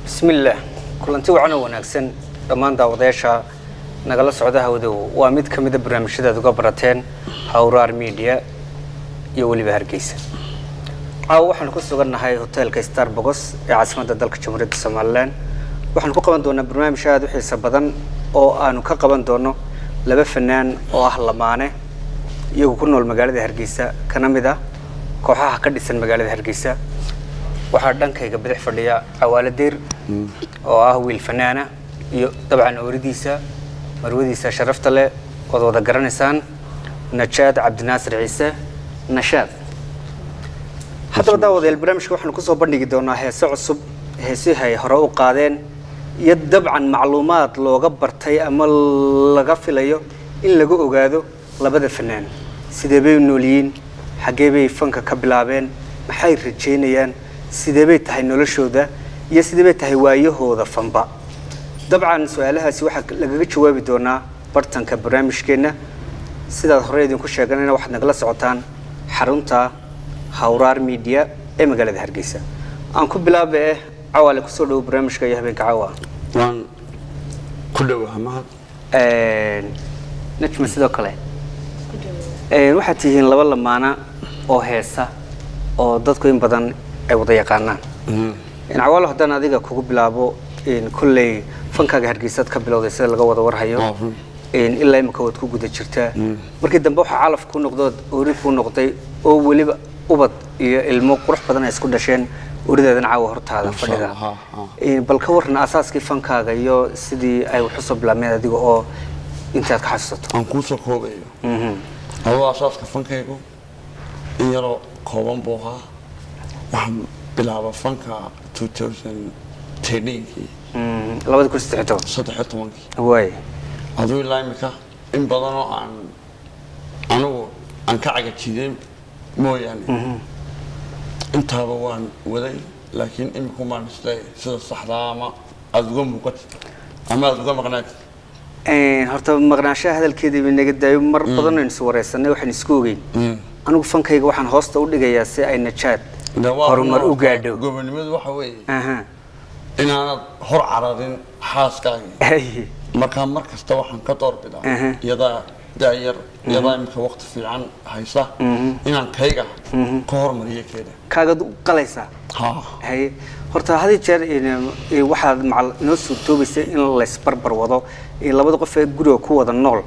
بسم الله كلنتي وعنا وناكسن دمان داوديشا نقل سعودة هودو وامد كمية برنامجيدا دوغا براتين هورار ميديا يولي بهرقيسة waxaan ku sugannahay hotelka Starbucks ee caasimadda dalka Jamhuuriyadda Soomaaliland waxaan ku qaban doonaa barnaamij aad u xiiso badan oo aanu ka qaban doono laba fanaan oo ah lamaane iyagu ku nool magaalada Hargeysa kana mid ah kooxaha ka dhisan magaalada Hargeysa waxa dhankayga bidix fadhiya Cawaale Diir oo ah wiil fanaana iyo dabcan ooridiisa marwadiisa sharafta leh oo wada garanaysaan Nashaad Cabdinaasir Ciise Nashaad حتى بدأوا ذي البرنامج كوحنا كسر بندق دونا هي سعصب هي سهى هراء قادين يدب عن معلومات لو قبرتي أما لقفل أيوه إلا جو قادو لبدأ فنان سيدبي النولين حجيبي فنك كبلابين محير رجينيان سيدبي تهي نولشوا ده يا سيدبي تهي وايه هو ذا فنبا طبعا سؤالها سوى حق لقيت شوي بدونا برتن كبرنامج كنا سيدا هريدين كل شيء قلنا واحد نقلس عطان حرمتها هورار ميديا إيه مقالة هرقيسة أنكو بلا بيه عوالي كسولو برامجك يهبينك عوا وان كله وهمات نجم سيدو كله waxaa tihiin laba lamaana oo heesa oo dadku in badan ay wada yaqaanaan in Cawaale haddana adiga kugu bilaabo in kulley fankaaga Hargeysa ka bilowday sida laga wada warhayo in ilaa imka wad ku guda jirtaa markii dambe waxa calaf ku noqdo oori ku noqday oo waliba ubad iyo ilmo qurux badan ay isku dhasheen uridadan caawa hortaada fadhida bal ka warna asaaskii fankaaga iyo sidii ay wax u soo bilaabmeen adiga oo intaad ka xasuusto aan ku soo koobayo asaaska fankaygu in yaro kooban buu ahaa waxaan bilaabay fanka 2013 way aduu ilaa imika in badan oo aan ka cagajideen mooyaane intaaba waan waday laakiin imika maan isleey sida saxda ama aad uga muuqatid ama aad uga maqnaatid horta maqnaanshaha hadalkeedii bay naga daayo mar badan aynu is wareysanay waxaan isku ogeyn anigu fankayga waxaan hoosta u dhigayaa si ay Nashaad horumar u gaadho gobonimadu waxa weeye inaanad hor cararin xaaskaaga marka mar kasta waxaan ka doorbidaa iyada daayar iyada imika waqti fiican haysa inaan kayga ka hormariyo keeda kaaga qalaysa hay horta hadii jeer waxa noo suurtoobaysa in la isbarbar wado labada qof ee guriga ku wada nool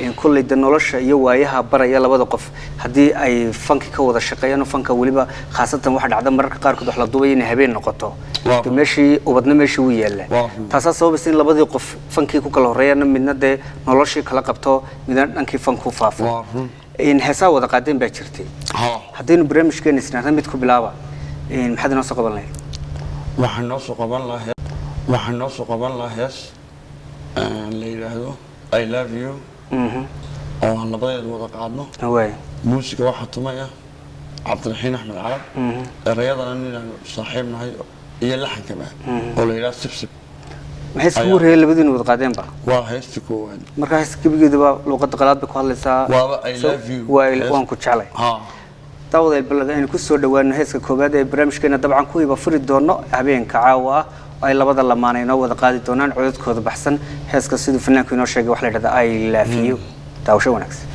in kulli nolosha iyo waayaha baraya labada qof hadii ay fanki ka wada shaqeeyaan fanka waliba khaasatan waxa dhacda mararka qaar kood wax la duubay in habeen noqoto meeshii ubadna meeshii uu yeelay taas sababaysa in labadii qof fanki ku kala horeeyaan midna de noloshii kala qabto midna dhankii fanku faafo in heesaa wada qaadeen baa jirtay hadii barnaamijkeena isna mid ku bilaaba maxaad noo soo qaban lahayd waxaan noo soo qaban lahayd la yiraahdo I love you oo aan labadeed wada qaadno way muusiga waxa tumaya Cabdiraxiin Axmed Carab erayadana inaan saaxiibnahay iyo laxanka oo la yiraahdo sibsib maxay isku wareeyay labadiina wada qaadeen ba waa heesti koowaad markaas kibigeedaba luqad qalaad ku hadlaysaa I love you waan ku jeclay dawada balad aynu ku soo dhawaano heeska koobaad ee barnaamijkeena dabcan ku iba furi doono habeenka caawa ay labada lamaanay noo wada qaadi doonaan codadkooda baxsan heeska sidoo fanaanku inoo sheegay wax la yiraahdo I love you taawsho wanaagsan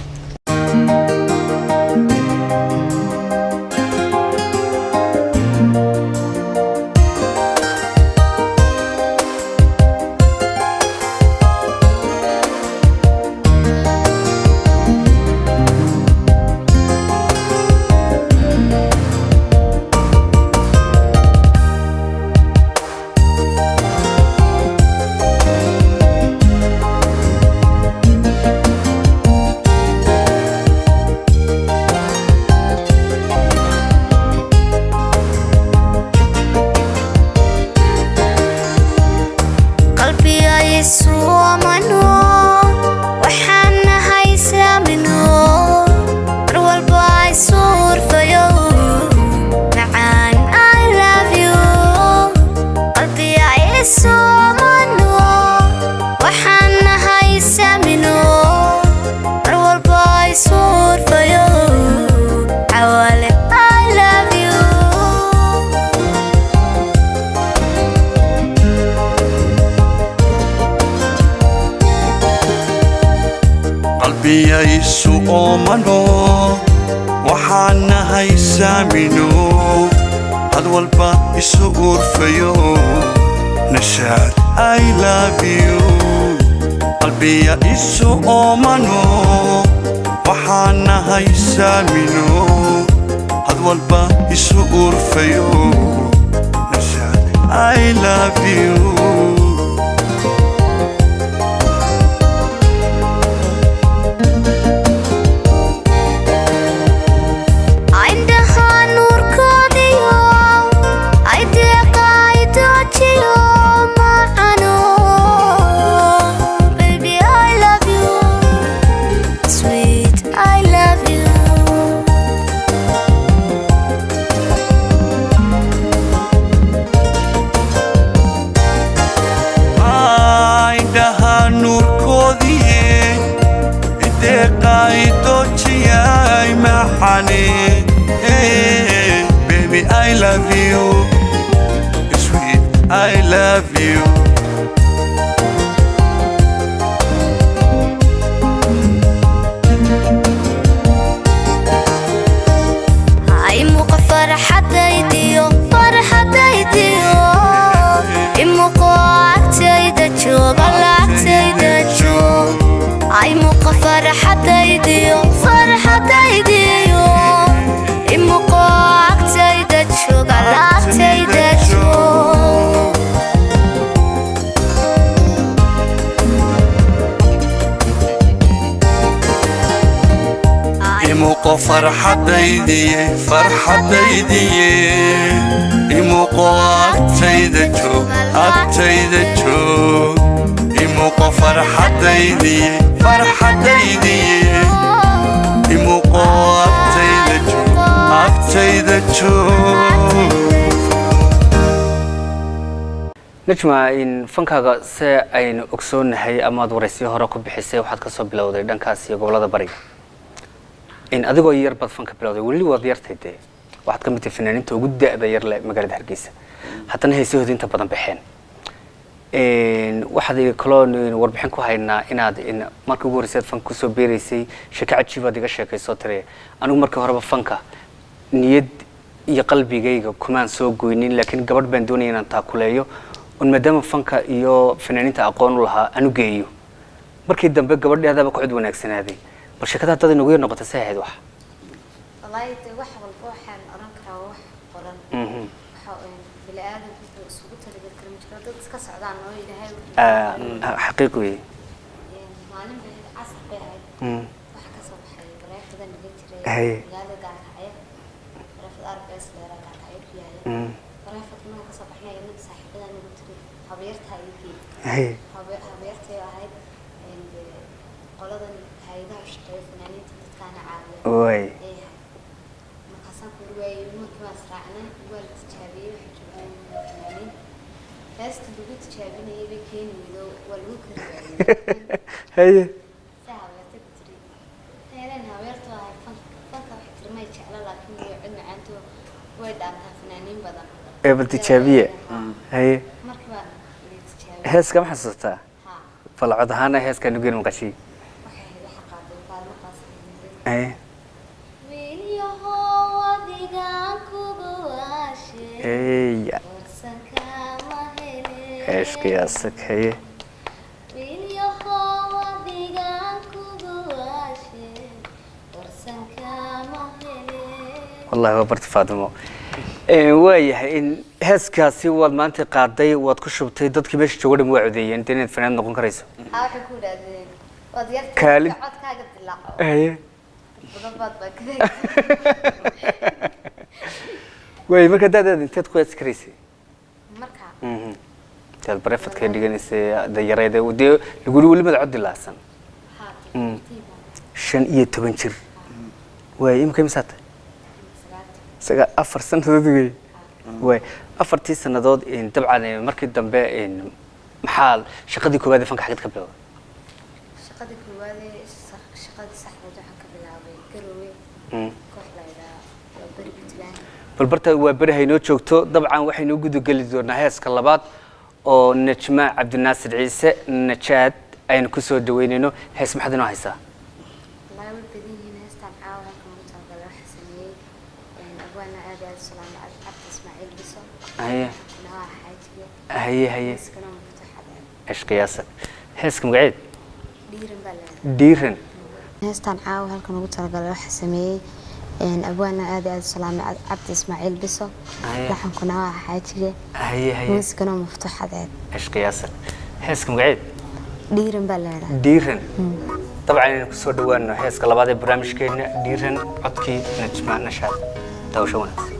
qalbiyaysu oomano waxaana haysaamino had walba isu urfayo nashaad I love you qalbiyaysu oomano waxaana haysaamino had walba isu urfayo nashaad I love you Baby, I love you. Sweet, I love you. فرحتيدي فرحتيدي إموقو أكتيدتو أكتيدتو إموقو فرحتيدي فرحتيدي إموقو أكتيدتو أكتيدتو نجمع إن فنكاغا سي أين أكسون هاي أماد ورسي هراكو بحسي وحد كسو بلودي دانكاسي قولada bariga in adigoo yar bad fanka bilowday wali waad yartayde waxaad ka mid tahay fanaaniinta ugu da'da yar leh magaalada Hargeysa haddana heesahooda inta badan baxeen waxaad kaloon warbixin ku haynaa inaad markii ugu horeysay fanka ku soo beereysay shaka cajiib aad iga sheekayso tire anigu markii horeba fanka niyad iyo qalbigayga kumaan soo goynin laakiin gabadh baan doonayay inaan taakuleeyo on maadaama fanka iyo fanaaniinta aqoon u lahaa anu geeyo markii dambe gabadheedaba ku cid wanaagsanaaday برشكتها تدين وغير نقطة ساعد واحد. والله واحد والبوحة أرنكها واحد قرن. بالآدم في سقوط اللي ذكر المشكلة تسكس عدان وين هاي. حقيقي. يعني معلم بعصر بهاي. واحد كسب حي بريف تدين بيتري. هاي. هذا قاعد حي. بريف الأرض بس اللي قاعد حي فيها. بريف ما كسب حنا يوم صاحب كذا نقول حبيرتها يجي. هاي. حبيرتها هاي. قلنا هيدا شيء فنانين كان عالي. وي. إيه. مقاسم كل وي ممكن أسرعنا ولد تشابي وحجبان فنانين. بس تبغى تشابين هي بكين ويدو والوكر. هي. سهوا تبتري. هي لأنها ويرتوا هاي فنك وحتر ما يشعل لكن يعد عنده ويد عنها فنانين بدن. إيه بتشابيه. هي. مركبة اللي تشابي. هيس كم حسيتها؟ ها. فالعض هنا هيس كانوا يقولون مقاشي. ايه ايه ايش قياسك هي والله وبرت فاطمه وايه ان هسكاسي واد maanta qaaday waad ku shubtay dadkii meesha joogay waa codeeyeen internet fanaan noqon karayso waxa ku dhaadeen wad yartay codkaaga dilaaco ايه بدبad ba kale way marka dad inteed ku iskreysay marka dad barafad ka dhiganaysa dayareed wadii lagu wali mad cod ilaasan haa 15 jir way imka misata saga 4 sanadood way 4 sanadood in dabcan markii dambe in maxal shaqadii koowaad fanka xagad ka bilowday shaqadii koowaad shaqadii saxda waxaan ka bilaabay garowe koox la bari Puntland bal barta waa bari hayno joogto dabcan waxaynu gudagali doonaa heeska labaad oo Najma Cabdinaasir Ciise Najaad aynu ku soo dhaweynayno hees maxad inoo haysaa هي نوع حاجة هي مسكنا مفتوح عدد ايش قياسك هيسك مقعد ديرن بلا ديرن هستان عاو هلكن ugu talagalay waxa sameeyay abwaana aad salaam cabdi ismaaciil biso laxankuna waa xaajiga هي مسكنا مفتوح عدد ايش قياسك هيسك مقعد ديرن بلا ديرن طبعا كسو دوانا هيسك لباد برنامجكينا ديرن codkii najma nashaad dawsho wanaagsan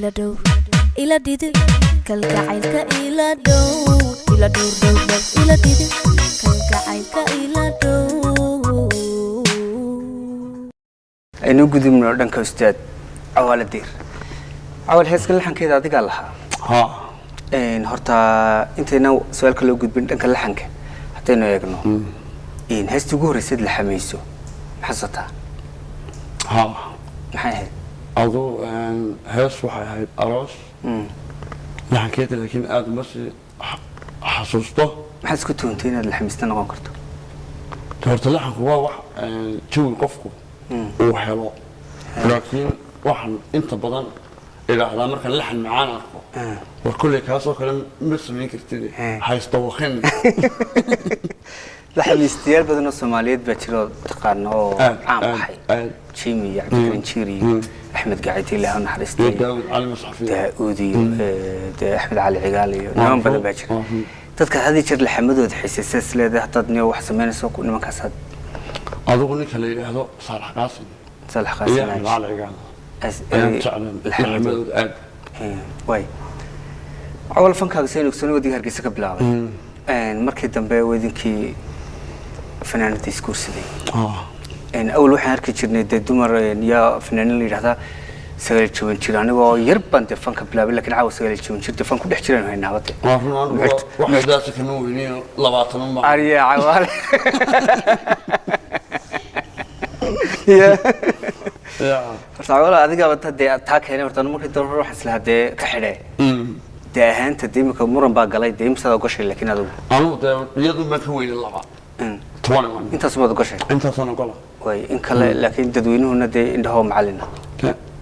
ila dhow ila didi kalgacaylka ila dhow ila dhow dhow dhow ila didi kalgacaylka ila dhow aynu gudubno dhanka ustaad Cawaale Diir Cawaale heeska laxankeeda adiga lahaa horta intayna su'aalka loo gudbin dhanka laxanka hadaynu eegno heestii ugu horeysay la xamayso maxasata maxay ahayd adoo hees waxay ahayd aroos laxankeeda laakiin aad ma si xasuusto maxaad isku tuuntay inaad la xamiista noqon karto horta laxanku waa wax jawi qofku uu helo laakiin waxaan inta badan ilaahdaa marka laxan macaan arko war kulli kaasoo kale ma samayn kartid haysto waqin la xamiistiyaal badan oo Soomaaliyeed baa jiro taqaan oo caan baxay Jimmy Cabdi Jiri Ahmed Gacayti ilaahu naxariistay Daawud Ali Masxafi Daawudi Ahmed Ali Cigaal iyo niman badan baa jira dadka hadii jir laxamadooda xiisaas leedahay dad niyo wax sameynayso ku nimankaas adigu ninka la yiraahdo Saalax Qaasim Saalax Qaasim Ali Cigaal laxamadooda aad way awal fankaaga soo nuugsanay wadiga Hargeysa ka bilaabay markii dambe wadinkii fanaanada iskuursaday أول واحد هركي جرني دمر يا فنان اللي هذا سجل شون شيراني ويرب بنت فن كبلا لكن عاوز سجل شون شيرت فن كل حجران هاي نهضة. واحد ذات كانوا ويني لبعضهم ما. أريا عوال. يا. فعوال هذيك وقت ده تاك هنا ورتنا ممكن تروح حسلها ده كحرة. ده هان تديم كمرن باقلاي ديم سدا قشة لكن هذا. أنا ده يدو ما كوين اللبعض. أنت صبت قشة. أنت صنع قلا. way in kale laakiin dadweynuhuna de indhaho macalina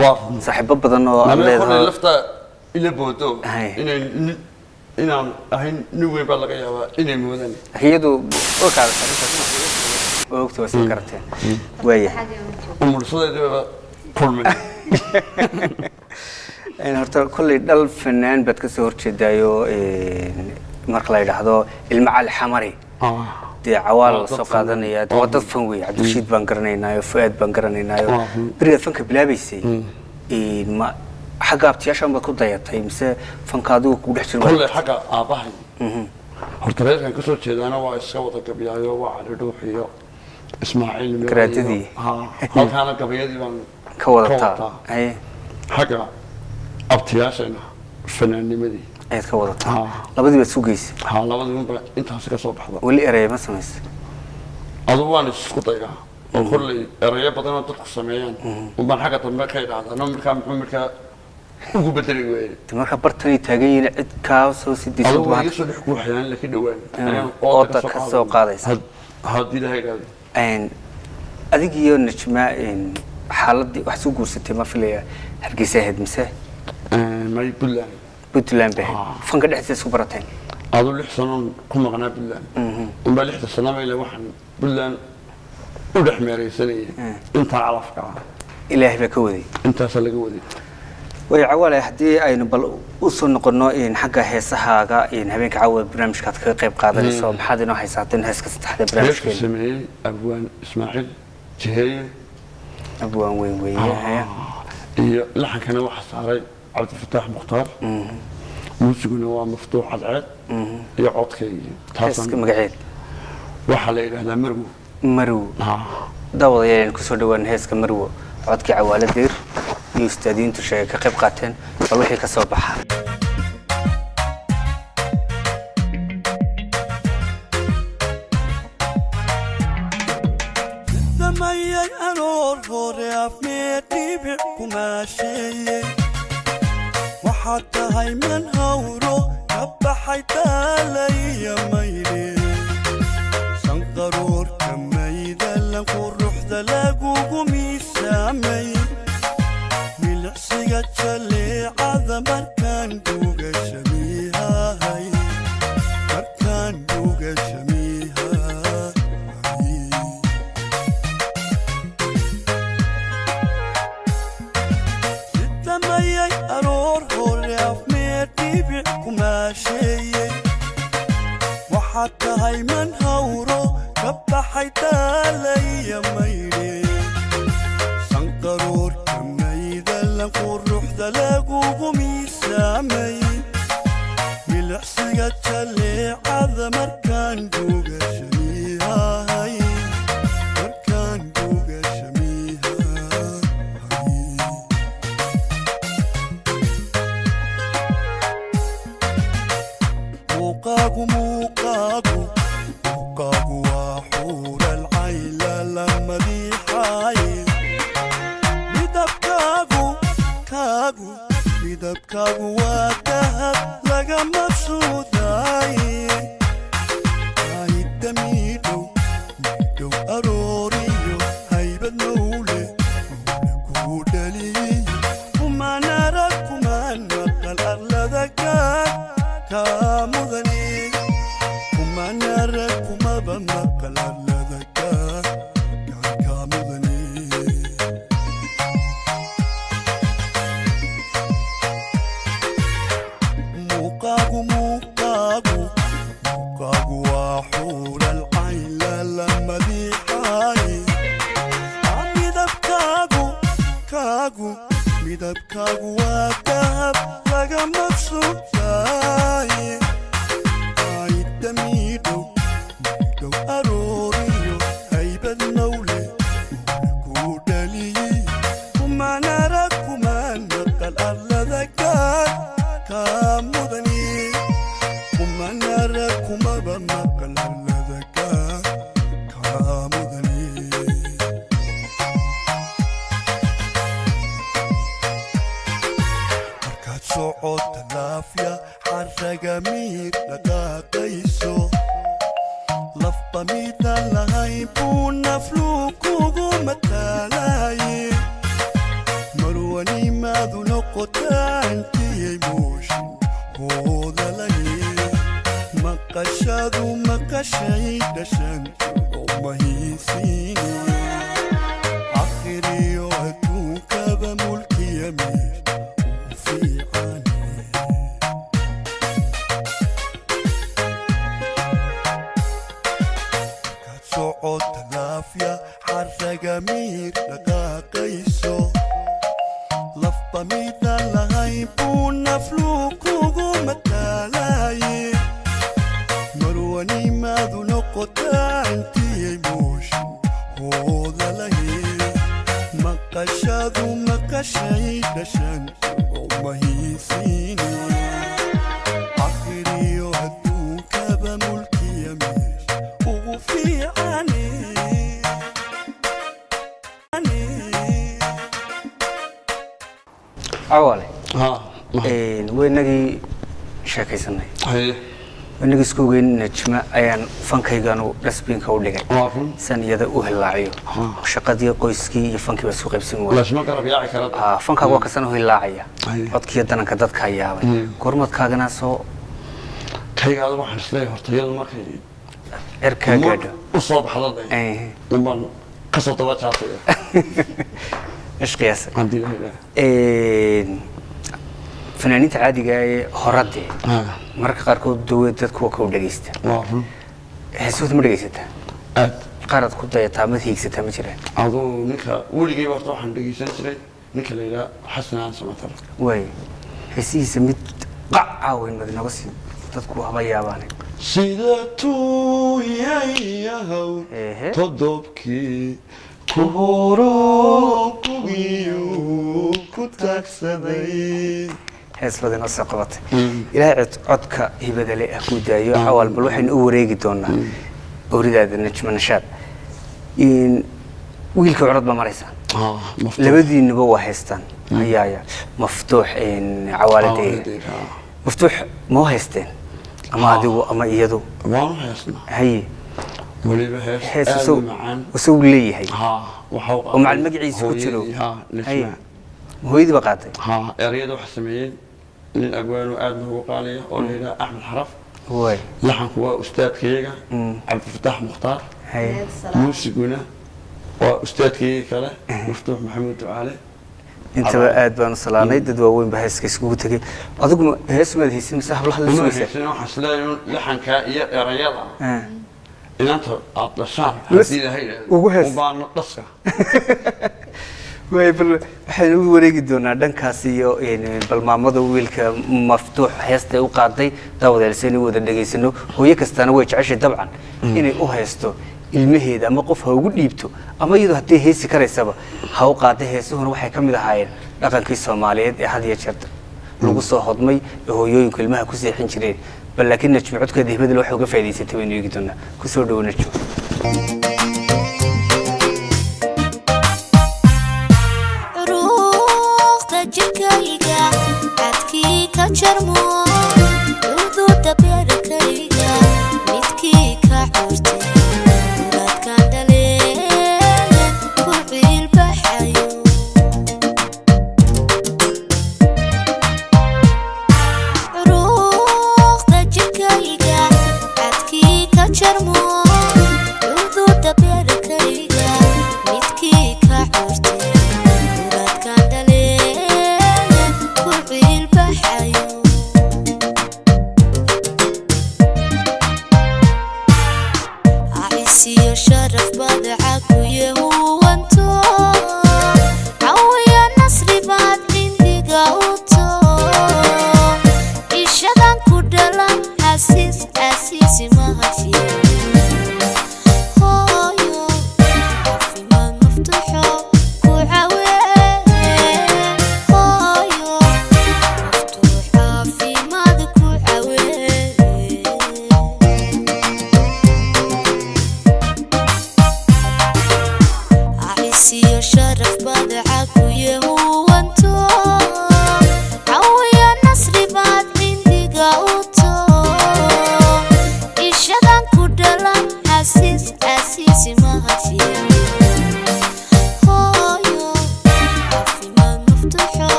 waa saaxiibo badan oo aleedahay lafta ila boodo inaan ahayn nuwe baa laga yaabaa inay moodaan iyadu oo kala ogto wasan karteen way umursadeeda kulmay horta kulli dal fanaan bad ka soo horjeedayo marka la yiraahdo ilma cali xamari دي عوال سقادنية ودت فنوي عبد الرشيد بنقرنينايو فؤاد بنقرنينايو بريد فنك بلا بيسي ما حاجة بتياشان بكون ضيعتها مثل فنكادو كل حاجة كل حاجة أباهي هرتريت كان كسر شيء أنا واسكوت كبيايو وعلى روحي إسماعيل كراتدي هل كان كبيادي بن كوضتا أي حاجة أبتياشان فنان مدي أيد كوضتا لابد بتسوقيس لابد أنت هسك صوب حضر واللي أريه ما سميس أدوان السقطية وكل أريه بدنا تدخل سميان وبن حاجة تنبأ كيدا أنا عمرك ugu bedeli weey marka bartani taagayeen cid ka soo sidii soo wax soo dhixku xiyaan laakiin dhawaan oo ka soo qaadaysa hadii la hayraado adigiyo najma xaaladii wax soo guursatay ma filaya Hargeysa ahayd mise may Puntland baa fanka dhexdiisa isku barateen adu 6 sano ku maqnaa Puntland umba 6 sano ilaa waxaan Puntland u dhaxmeeraysanay inta calafka ilaahay baa ka waday intaas laga waday way cawaale hadii aynu bal u soo noqono in xagga heesahaaga in habeenka caawa barnaamijkaad ka qayb qaadanayso maxaad inoo haysaateen heeska saddexda barnaamijkeena sameeyay abwaan Ismaaciil Jiheeye abwaan weyn weeye iyo laxankana waxa saaray عبد الفتاح مختار موسيقنا هو مفتوح على العاد يقعد كي تاسك مقعد وحلا إلى مرو داود يعني كسر دوان هيسك مرو عاد كي عوالة دير يستدين تشيء كقب قاتن فروحي كصباح تميل أنور فوري أفميتي بكما شيء وحتى هاي من هورو كبحيت علي ميلي سنقرور كميدا لنقول روح دلاقو قمي سامي ملعسيقات شلي عظم مركان دوغا شميها هاي مركان دوغا شميها هاي ستميي أرور شيء وحتى هاي من هورو كبحيت علي ميلي سنقرور كميدا لنقول روح دلاقو xabsiga jaleecada markaan gogashamiihahay markaan gogashamiihahay muuqaagu waa xuural cayla la madiixaay midabkaagu waa dahab laga mabsuudaay ahidda midhow arooriyo haybad mawle kuu dhaliyo kumaan arag kumaan maqal arlada kaa mudane kumaan arag kumaba maqal arlada kaa mudane muuqaagu waa xuural cayla la madiixaay midabkaagu waa dahab laga mabsuudaay ahidda midhow arooriyo haybad mawle kuu dhaliyo kumaan arag kumaan maqal arlada kaa mudane kumaan arag kumaba maqal arlada kaa mudane markaad socota laafya xaraga miir dhaqaaqayso lafba midaan lahayn buu nafluu kugu mataalaaye marwanimaadu noqotaantiyay mooshin hoodalaye maqashadu maqashay dhashantu oo mahiisiine akhiriyo adduunkaba mulkiya miir ugu fiicane markaad socota laafya xaraga miir dhaqaaqayso lafba midaan lahayn buu nafluu kugu mataalaaye marwanimaadu noqotaantiyay mooshin hoodalaye maqashadu maqashay dhashantu oo mahiisiine akhiriyo adduunkaba mulkiya meesh ugu fiicane awale ها weynagii sheekaysanay weynagii isku ogeyn najma ayaan fankayganu dustbinka u dhigay وافن san iyada u hilaaciyo shaqadii qoyskii iyo fankii baa isku qaybsan waayay لا شما قرب يا عكرة fankaaga waa kasan u hilaacaya Aye. codkiiyo dananka dadka yaabay gormadkaagana soo كي هذا واحد سلاي هرتيل ما كي cirkaa gaadho وصوب حضر لما قصة طبعا ishqiyaasa عندي له fanaaniinta caadiga ee horadee ها mararka qaarkood dawlad dadku waa ka u dhagaysta وافن heesooda ma dhagaysataa أد qaaraad ku dayataa mad hiigsataa ma jiraan عضو نكا ولي جيب أرتاح عند جيسان شري نكا ليلا حسن عن سمعتر waay heesihiisa mid qaca weyn mad inaga sii dadku haba yaabaane سيدتو يا هو ehe تضبكي كهورو كويو كتاكسدي hees badan oo soo qabatay ilaahay codka hibada leh ku daayo awal bal waxaan u wareegi doonaa ooridaada najma nashaad in wiilka curad ba maraysa اه مفتوح labadiinaba waa haystaan hayaaya maftuux in cawaaladeyga maftuux ma haysteen ama adigu ama iyadu وانا حيسنا haye ولي بهيس hees آدم معان usoo leeyahay ها وحوق oo macal magaciisa ku jiro ها haye نسمع hooyadii ba qaatay ها اريد وحسمين من اقوال واد هو قاليه وليلا احمد حرف waay لحن هو استاذ كيغا عبد الفتاح مختار haye موسيقنا واستاذ كيغا كله مفتوح محمود علي intaba aad baan u salaanay dad waaweyn ba heeska isugu tagay adiguna hees maad haysin mise hablaha la ما sugaysa حسنا حسلايون لحن كا يا رياضه إن أنت أطلسان بس هذه هي وجهز. وبان نطسها way bal waxaan u wareegi doonaa dhankaas iyo bal maamada wiilka maftuux heesta u qaaday daawadaalseen wada dhageysano hooyo kastana way jeceshay dabcan inay u haysto ilmaheeda ama qof ha ugu dhiibto ama iyadoo haddii heesi karaysaba ha u qaada heesuhuna waxay ka mid ahaayeen dhaqankii Soomaaliyeed ee had iyo jeer lagu soo hodmay ee hooyooyinku ilmaha ku seexin jireen bal laakiin najmi codkeeda hibada waxa uga faa'iideysatay waynu eegi doonaa ku soo dhawo najmi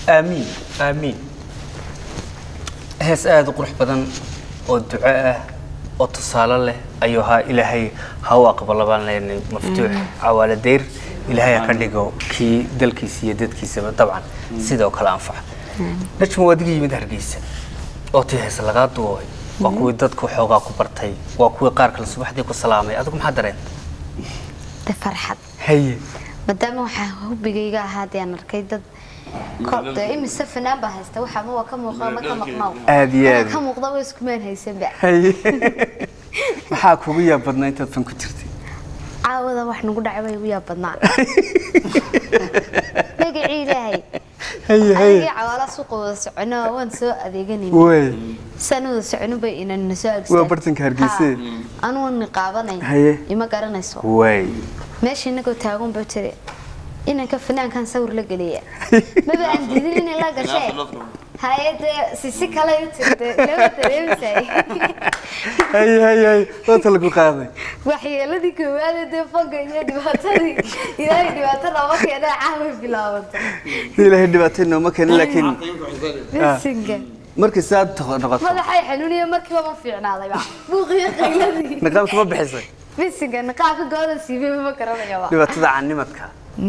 آمين آمين هس آد قرح بدن والدعاء وتصال له أيها إلهي هوا قبل بان مفتوح عوالة دير إلهي كرديجو كي دلكي سيدت كي سبب طبعا سيدو كلام فح نجم ودقي من هرجيس أوتي هس لغات وي وكوي دتكو حوجا كبرتي وكوي قارك الصبح ديكو سلامي أدوكم حضرين تفرحت هي مدام هو بيجيجا هادي أنا ركيد كنت إمس فنان بهسته وحمو كم وقام كم مقمو هذه كم وقضوا يسكمين هاي سبع هي محاك ويا بدنا أنت تفهم كتيرتي عاوضة وإحنا نقول عوي ويا بدنا نقعي لهي هي عوالة سوق وسعنا ونسوق أذيقني وي سنو سعنو بينا النساء وبرتن كهرجيسي أنا والنقابة هي إما قرنا يسوق وي ماشي إنك تاعون بتري إنك فنان كان سور لقلية ما بقى عندي ذي إن لا قشة هاي سيسي كلا يوتيوب لو تريمسي هاي وقت لك قاضي وحي الذي كمان ده فوق يدي باتري إذا يدي باتري ما كان عامل بلاوت إلى هدبتنا ما كان لكن بسنجة مركز ساد نقطة ما حي حنوني مركب ما في عنا ضيع مو غير قيلتي نقابك ما بحسن بسنجة نقابك قاعد سيبي ما كرنا يا با دبتة عن نمتك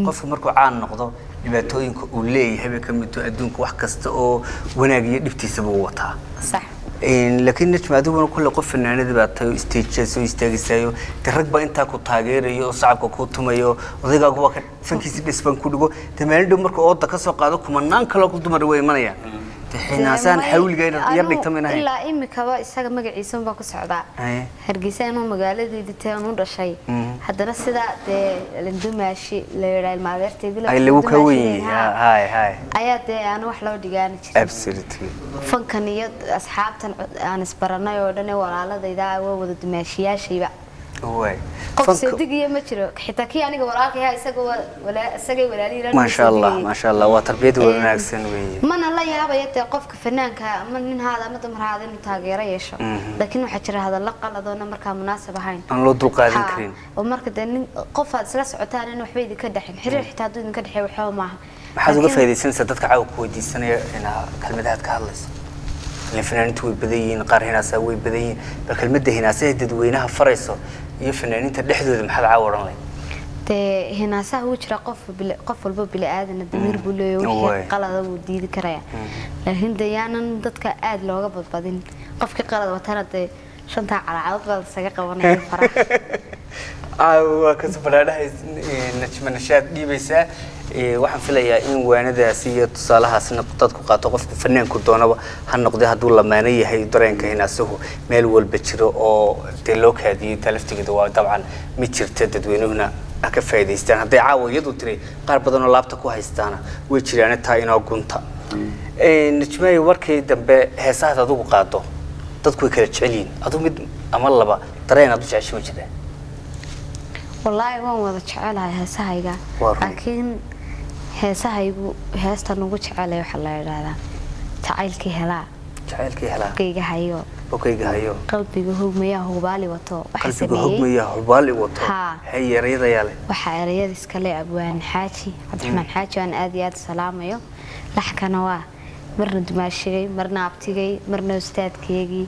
قف مركو عان نقطة dhibaatooyinka uu leeyahay bay ka mid tahay adduunka wax kasta oo wanaag iyo dhibtiisa buu wataa صح laakiin najmaaduna kullu qof fanaanada baa tahay stage soo istaagisayo rag baa inta ku taageerayo oo shacabka ku tumayo odayga waa ka fankiisa dhisban ku dhigo tamaalin marka oo ka soo qaado kumanaan kale ku dumar way imanayaan حناسان حاول جاي يردك تمناه إلا إمي كوا إسحاق مجا إنسان باكو سعدا هرجيسان ومجالة دي تانون رشاي حتى ناس ده لندو ماشي لراي المعبر تقول أي اللي وكوي هاي أيات أنا وحلا وديجان absolutely فن كنيات أصحاب أنا سبرنا يودنا ولا لا ده وده ماشي شيء بقى هو قف صدقية ما ترى حتى كي أنا وراك هاي سجوا ولا لي ما شاء الله وتربية ولا ناقصين وين ما أنا لا يا أبي يتوقف كفنان من هذا ما تمر هذا متاجر يشوا لكنه حجر هذا اللقى لذونا مركب مناسبة هاي أنا لو دول قاعدين كرين ومركب ده قف سلس عتان إنه حبيبي كده حين حرر حتى دون كده حيو حاو معه حاجة قفة هذه سنة صدقك عاوك ودي السنة هنا كلمة هاد كهلص الفنانين توي بدين قار هنا سوي بدين بالكلمة ده هنا سيد وينها فريسة يفنانين تدحدوا محل عوران لي ده هنا سهو قف الباب بالآذن الدمير بلوي قلده وديد كرايا لكن ده يعني ضدك آد لو قبض بعدين قف قلده وترى شنطة على عضل سجق وانا فرح كسب هذا نتمنى شاد دي بس waxaan filayaa in waanadaasi iyo tusaalahaas naqdad ku qaato qofka fanaanku doonaba han noqday haduu lamaanay yahay dareenka inaasuhu meel walba jiro oo loo kaadiyay talaftigeeda waa dabcan mid jirta dadweynuhuna ka faa'iideystaan haday caawiyadu tiri qaar badan oo laabta ku haystaana way jiraan taa inoo gunta najmay warkii dambe heesaha adigu qaado dadku way kala jeceliin adigu mid ama laba dareen aad u jeceshay ma jiraan wallahi waan wada jecelahay heesahayga laakiin heesahaygu heesta nagu jecelahay waxa la yiraahdaa jacaylkii helaa kayga hayo qalbiga hogmaya hubaali wato waxa sameeyay hay yarayada yale waxa yarayada iska leh abwaan xaaji cabdiraxmaan xaaji aan aad iyo aad salaamayo laxkana waa marna dumaashigay marna abtigay marna ustaadkeygii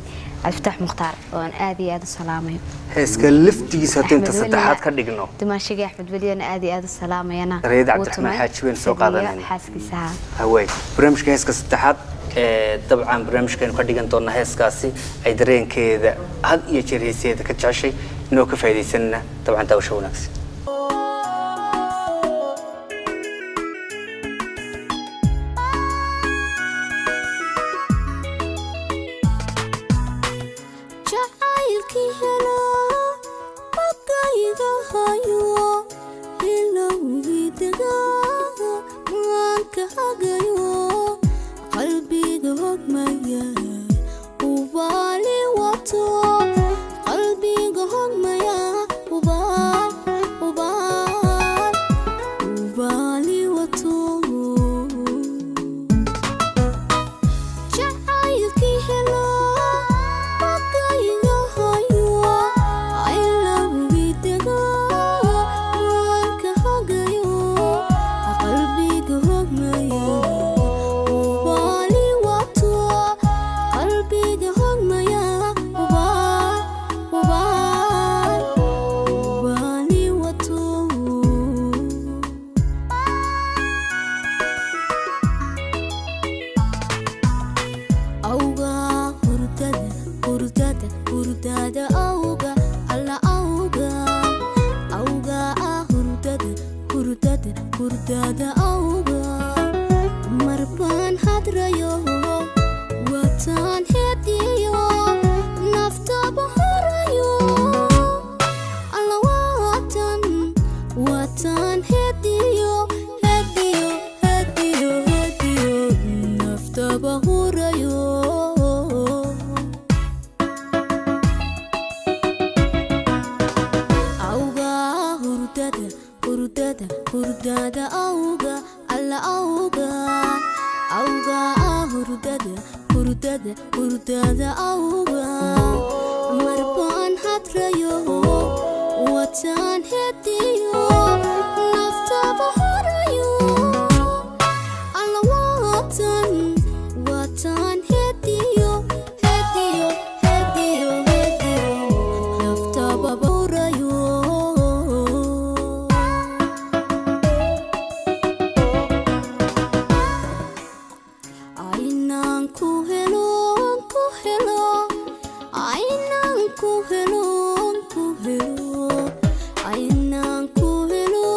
Aftah Mukhtar waan aad iyo aad salaamayo heeska liftigiisa inta saddexaad ka dhigno dimaashiga Axmed Waliyan aad iyo aad salaamayana Reed Cabdiraxmaan Xaaji weyn soo qaadanayna xaaskiisa haway barnaamijka heeska saddexaad dabcan barnaamijkeenu ka dhigan doona heeskaasi ay dareenkeeda had iyo jeer heeseeda ka jeceshay inoo ka faa'iideysanna dabcan daawasho wanaagsan watan hediyo naftaba horayo alla watan hediyo naftaba horayo ainan ku helo ainan ku helo ainan ku helo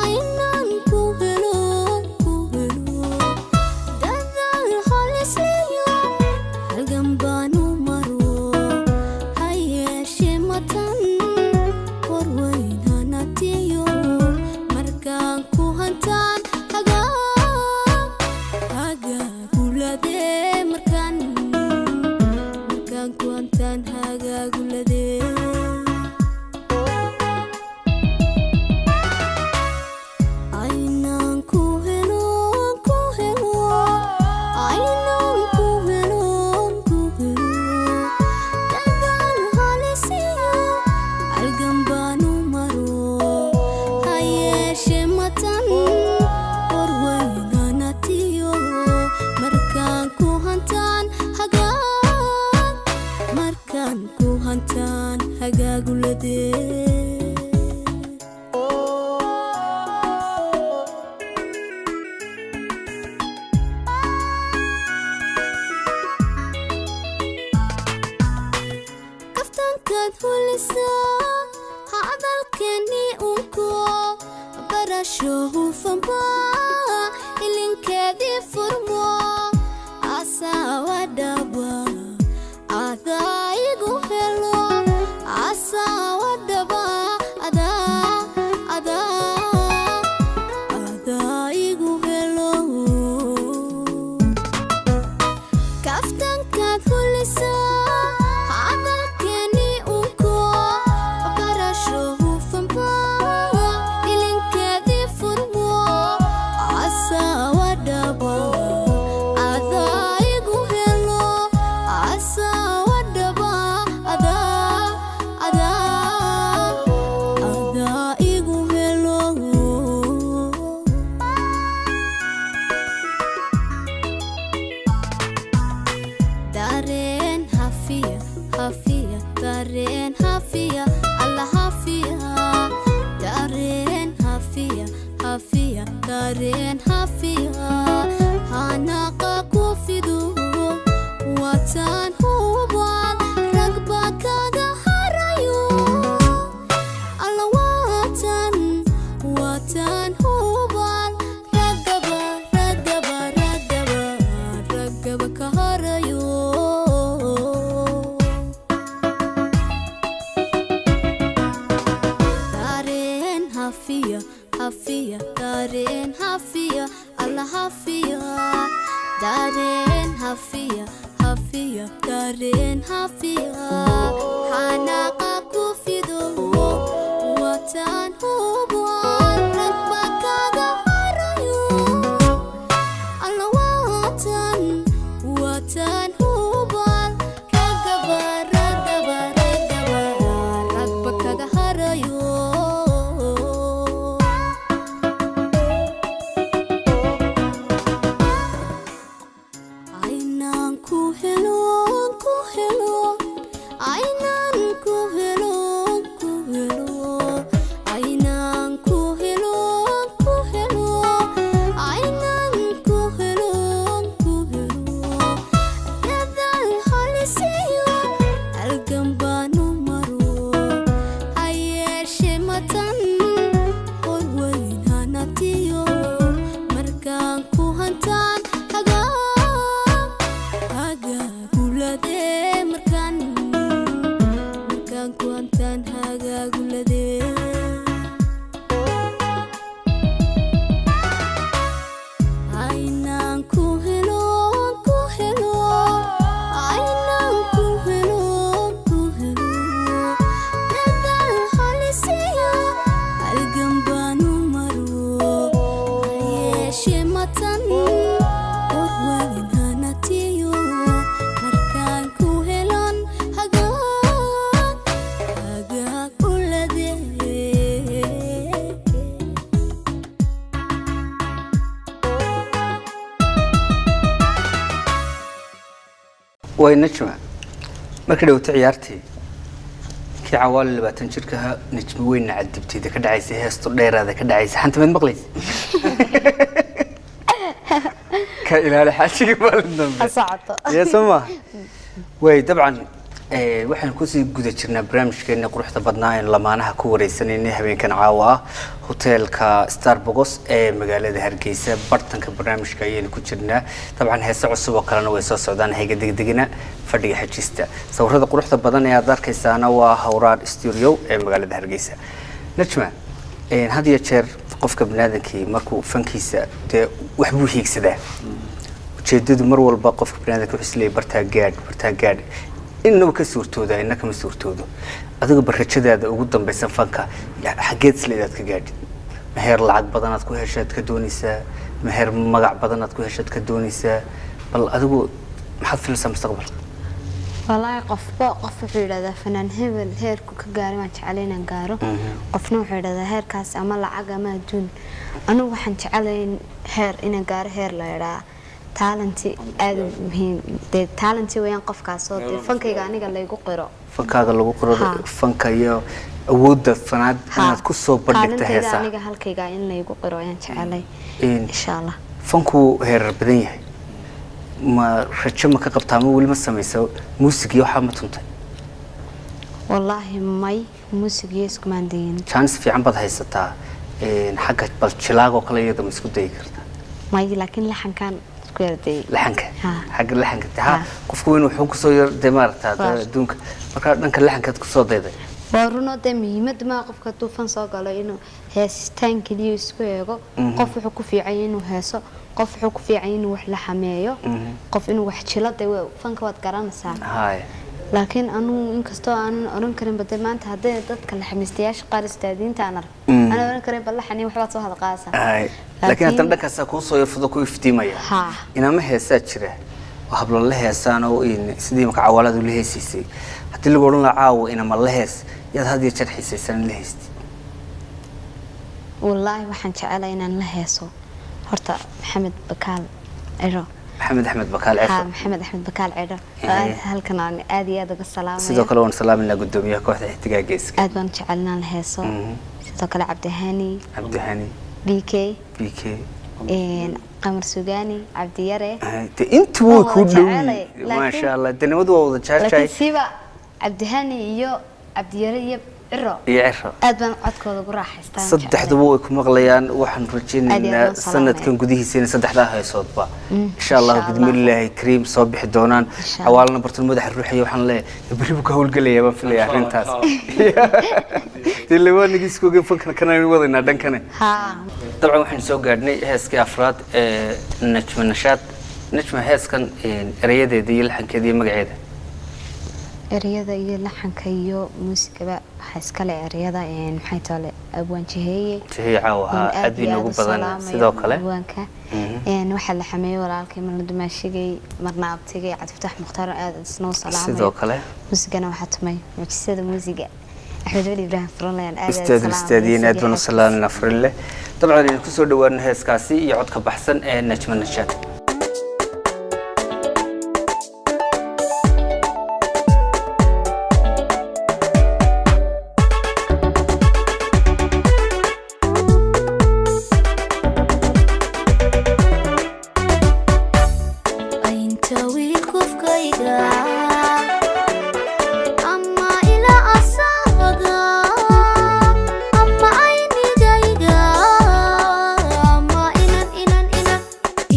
ainan ku helo dadal halisliyo halgan baanu maro hayeshe matan warweynaanatiyo markaan ku hantaan hagaagulade markaan ku hantaan hagaagulade ainan ku helo ainan ku helo dadal halisiyo halgan baanu maro hayeshe matan warweynaanatiyo markaan ku hantaan hagaagulade kaftankaad hulisa hadalkeeni unko barasho hufanba ilinkeedii furmo asawadhaba adaa igu helo asawadhaba adaa igu helo kaftankaad hulisa hadalkeeni unko barasho hufanba ilinkeedii furmo asawadhaba adaa igu helo asawadhaba adaa igu helo dareen hafiya alla hafiya dareen hafiya hanaqa ku fido watan hubal ragba kaga harayo alla watan hubal ragaba ka harayo dareen hafiya alla hafiya dareen hafiya hanaqa ku fido watan hubal ragba kaga harayo alla watan hubal ragaba kaga harayo ainan ku helo way najma markii dhawtay ciyaartii kii cawaal 20 jirka najma weyn cadibtay ka dhacaysay heesto dheeraada ka dhacaysay xanta mid maqlaysay ka ilaali xaajiga baldan asacto يا سما way dabcan waxaan ku sii guda jirnaa barnaamijkeena quruxda badnaa ee lamaanaha ku wareysanayna habeenkan caawa ah hoteelka Starbucks ee magaalada Hargeysa bartanka barnaamijka ayaynu ku jirnaa dabcan heeso cusub oo kalena way soo socdaan hayga degdegina fadhiga xajista sawirada quruxda badan ee aad arkaysaana waa Hawraar Studio ee magaalada Hargeysa najma had iyo jeer qofka banaadamkii markuu fankiisa wax buu hiigsadaa ujeedadu mar walba qofka banaadamka wuxuu isleeyahay bartaa gaad inuu ka suurtooda inaka ma suurtoodo adiga barrajadaada ugu dambaysan fanka xageed isleedaad ka gaadhid meher lacag badan aad ku heshaad ka doonaysaa meher magac badan aad ku heshaad ka doonaysaa bal adigu maxaad filaysaa mustaqbalka والله قف وحيدا فنان هبل هيرك كجاري ما تعلينا جارو قفنا وحيدا هير كاس أما العجا ما دون أنا وحن تعلين هير إن جار هير لا يرى تالنتي مهم ده تالنتي وين قف كاسات فنك يعني قال لي قرأ فنك هذا اللي قرأ فنك يا وود فناد أنا كوسو بدك تهيسا تالنتي يعني قال كي قاين لي قرأ يعني تعلي إن شاء الله فنكو هير بدنيه ما رجع كقبتها مو ولا ما سميسو موسيقى وحامة تنتهي والله ماي موسيقى يسكو ماندين شانس في عم بدها يستا حاجة بالشلاق وكلا يدا مسكو دايكرتا ماي لكن لحن كان سكوير دي لحنك حاجة لحنك ها قفكوين وحوك صوير دمارتا دونك مركا دنك لحنك تكسو دايدا ورونا ده مهمة ما قف كتوفن صاقة إنه هاستان كليو سكويرو قف حكو في عينه هاسو قف حكو في عينه وحلا حمايو قف إنه وحشلات ده فنك واد كرام ساعة هاي لكن أنا إن كستو أنا أرن كريم بدل ما أنت هذا ضد كل حمستياش قار استادين تانر أنا أرن كريم بالله حني وحبات هذا قاسة هاي لكن أنت ساكون صوير فضوكو يفتيمية إنما هي ساتشرة وحبل الله يسانو إن سدي مك عوالد وله يسيسي حتى اللي بقولون عاو إنما الله يس يد هذه الشرح يسيسن له يستي والله وحن شعلينا الله يسو هرتا محمد بكال عرو محمد أحمد بكال عرو محمد أحمد بكال عرو هل كان آدي آدي بالسلامة سيدو كلون سلام لنا قدومية كوحدة احتقاق جيسك آدوان شعلنا الله يسو سيدو كلا عبد هاني بيكي قمر سوغاني عبد يري انت هو كله ما شاء الله انت نود ووضع شاي لكن سيبا عبد هاني يو عبد يري عرو أدبان عدكو ذو راح يستان صدح دبوك مغليان وحن رجين سنة كان قديه سنة صدح لها يصوت با إن شاء الله بإذن الله كريم صبح الدونان عوالنا برت المدح الروحية وحن ليه يبريبك هول قلي يا بنفلي يا أخرين تاس اللي هو نجيسكو قفك كنا نوضينا دان كنا طبعا وحن سوق قادني هاسكي أفراد نجم النشاط نجم هاس كان ريادة دي الحن كذي مقعدة eriyada iyo laxanka iyo muusikaba waxa iska leh eriyada maxay taale abwaan jiheye caawa aad bay ugu badan sidoo kale abwaanka waxa la xameeyay walaalkay marna dumaashigay marna abtigay Cabdifatax Mukhtaar aad isnoo salaamay sidoo kale muusigana waxa tumay muujisada muusiga أحمد ولي إبراهيم فرنلان استاذين أدوان السلام نفرله طبعا كسر دوان هاسكاسي يعود كبحسن نجم النشاط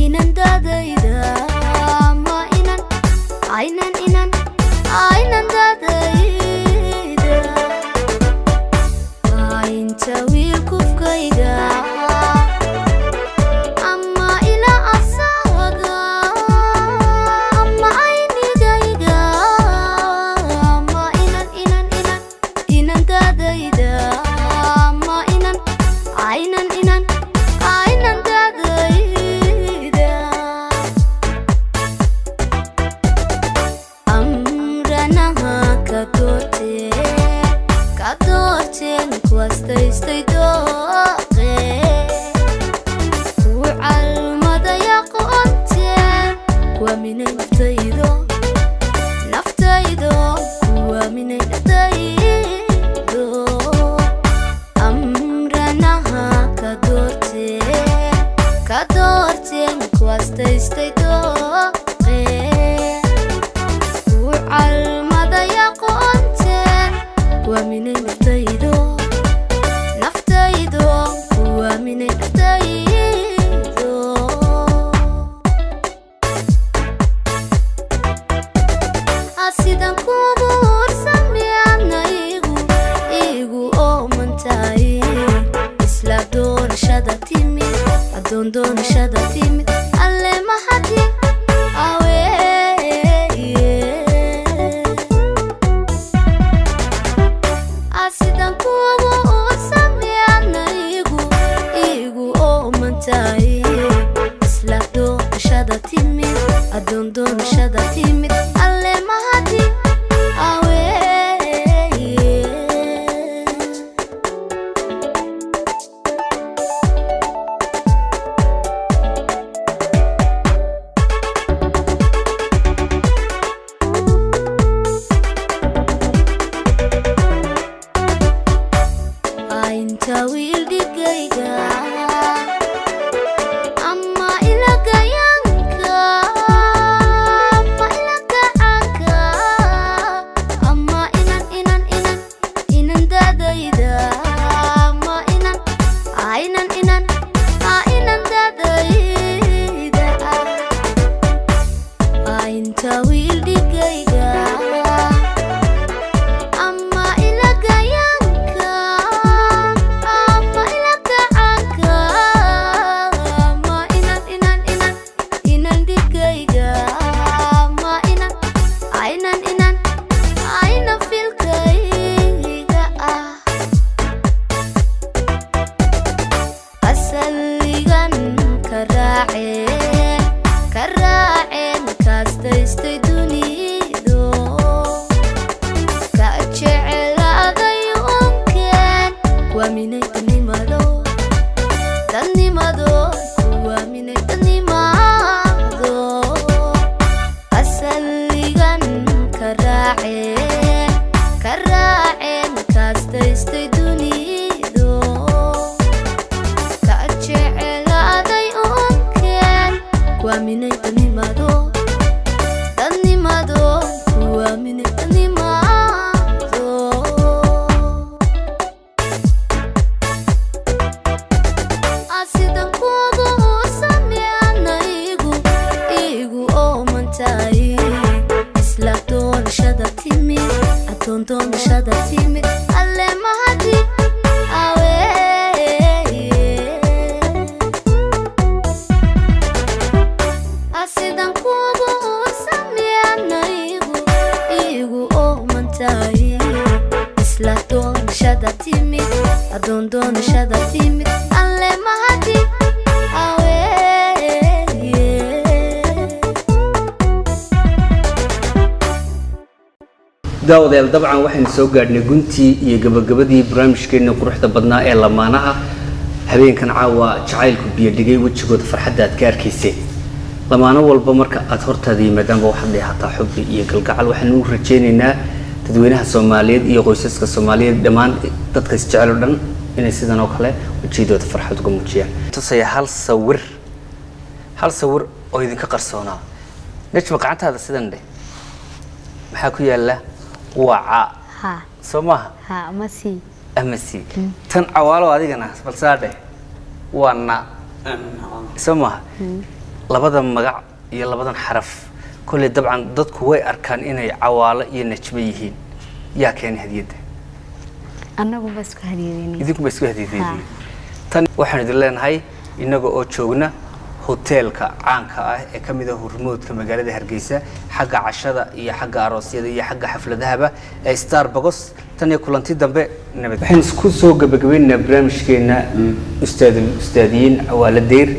إن kuwaminay tanimado tanimado kuwaminay tanimado asaligan karaaceen kaastaystay dunido ka jecelaaday onkeen kuwaminay tanimado tanimado kuwaminay tanimado asidan kugu sameeyana igu oomantahay isla doonashada timid doonashada timid alle mahadi asidan kugu sameeyana igu oomantahay isla doonashada timid doonashada timid alle mahadi daawadayaal dabcan waxaynu soo gaadhnay guntii iyo gabagabadii barnaamijkeena quruxda badnaa ee lamaanaha habeenkan caawa jacaylku biyo dhigay wejigooda farxadda aad ka arkayseen lamaano walba marka aad hortaada yimaadaanba waxaad dheehataa xubbi iyo galgacal waxaanu u rajaynaynaa dadweynaha Soomaaliyeed iyo qoysaska Soomaaliyeed dhammaan dadka isjecel oo dhan inay sidan oo kale wejigooda farxad uga muujiyaan tusaya hal sawir oo idinka qarsoonaa najma gacantaada sidan dheh maxaa ku yaala waa Soomaha amasi tan cawaalo adigana bal saade waana Soomaha labada magac iyo labadan xaraf kulli dabcan dadku way arkaan inay cawaalo iyo najma yihiin yaa keen hadiyada anagu bas ku hadiyeeyay idinku bas ku hadiyeeyay tan waxaan idin leenahay inaga oo joogna hotelka caanka ah ee kamid ah hormoodka magaalada Hargeysa xagga cashada iyo xagga aroosyada iyo xagga xafladahaba ee Starbucks tan iyo kulanti dambe nabad waxaan isku soo gabagabeynaa barnaamijkeena ustaadiin Cawaale Deer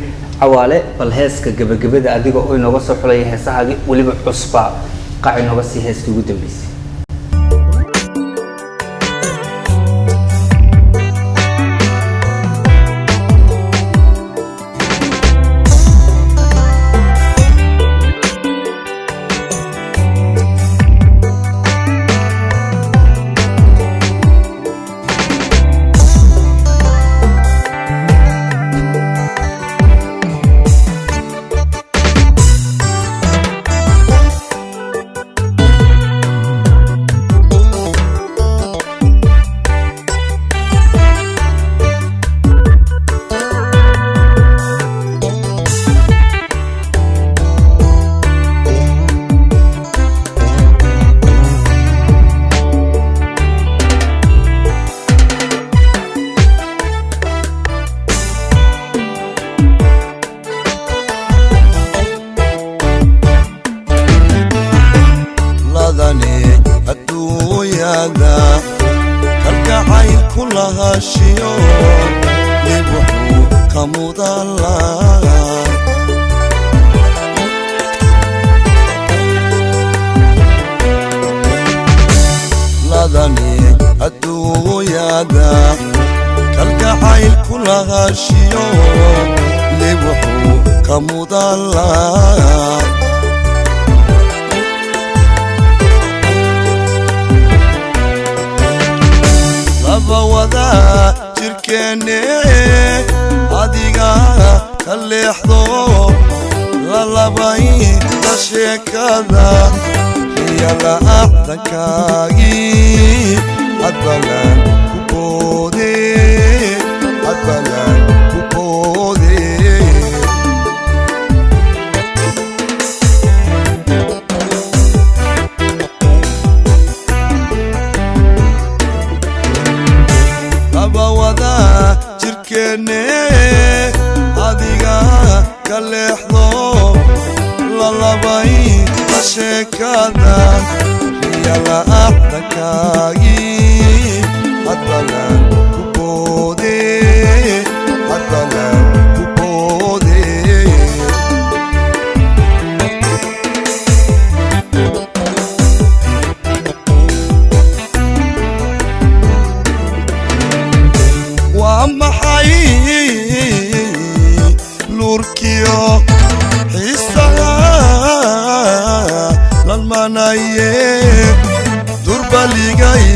Cawaale bal heeska gabagabada adiga oo inooga soo xulay heesaha waliba cusba qaaci nooga sii heeska ugu dambeysay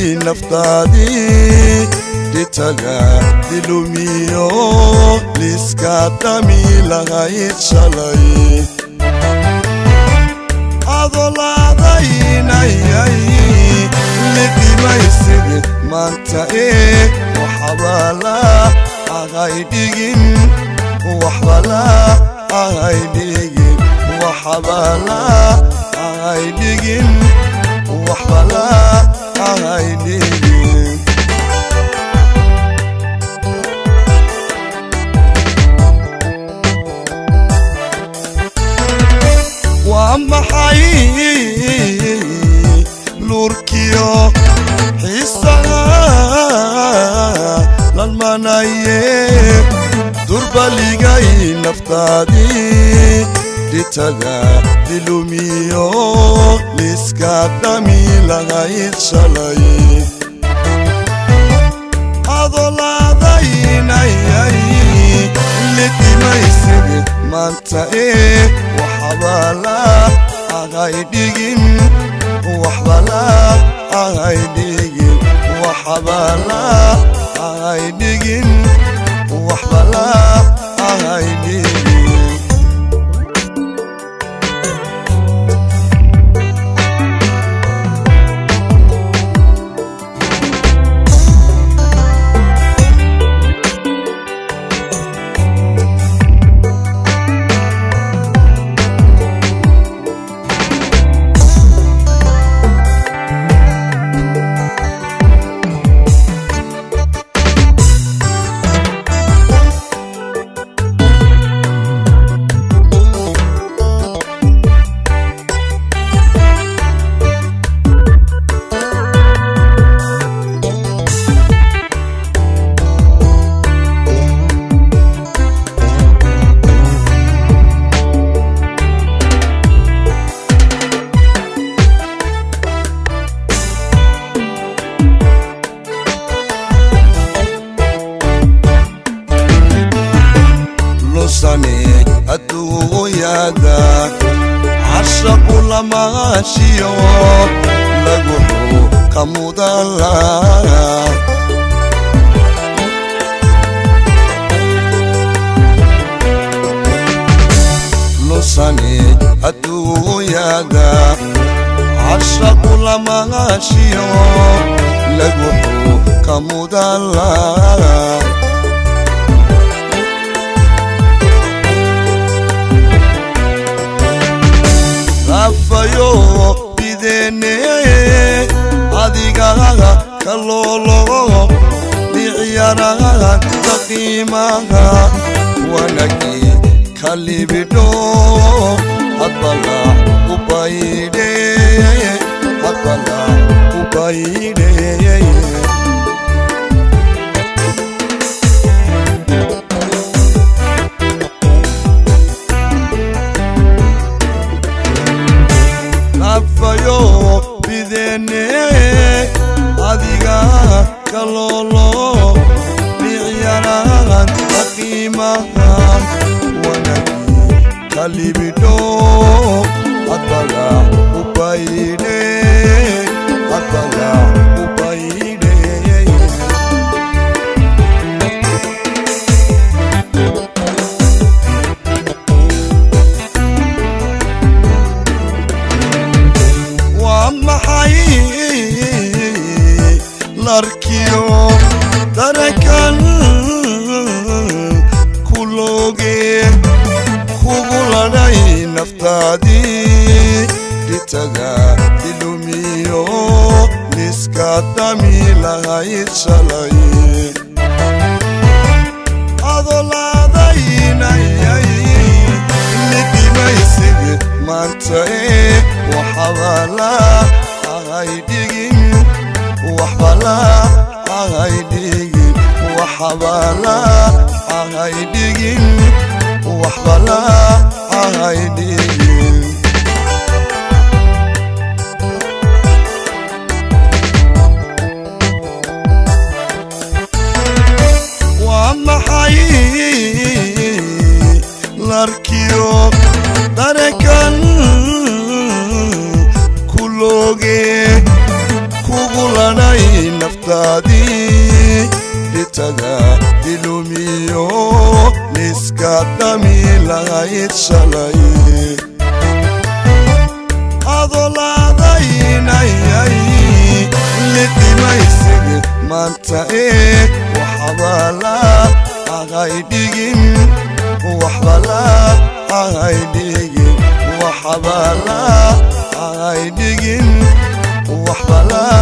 نفتادي لتلا دلوميو لسكاتامي لغاية شلاي أضلادين لدي ما يسد ما انت وحبالا أغايدين وحبالا أغايدين وحبالا أغايدين وحبالا أغايدين وأما حي لوركيو حسها للمنايب دربالي جاي نفتادي لتلا دلوميو لسكاتامي لغاية شلاي أضلادين لدي ما يسد ما انت وحبالا أغايدين وحبالا أغايدين وحبالا أغايدين وحبالا أغايدين أدو يدك عشق لما شيو لقوحو كمود الله لساني أدو يدك عشق لما شيو لقوحو كمود الله Rafayo bidene adigaga kalolo bi'yaraga taqimaga wanaki kalibido hatala ubayde Rafayo bidene adiga kalolo bi'yaraga taqimaga wanaki kalibido hatala ubayde Larkiyo darakan kuloge kubulanay naftadi litaga dilumiyo liskatami lahayit shalay adoladaynayay lidi maysig mantae وحبالا أغايدين وحبالا أغايدين وحبالا أغايدين وحبالا أغايدين وأما حي لاركيو داركان كلوغي كوغولاناي نفتادي لتدا دلوميو نسكتمي لغاية شلاي أضلادين لتي ما يسيق ما انت وحبالا أغايدين وحبالا أغايدين وحبالا أغايدين وحبالا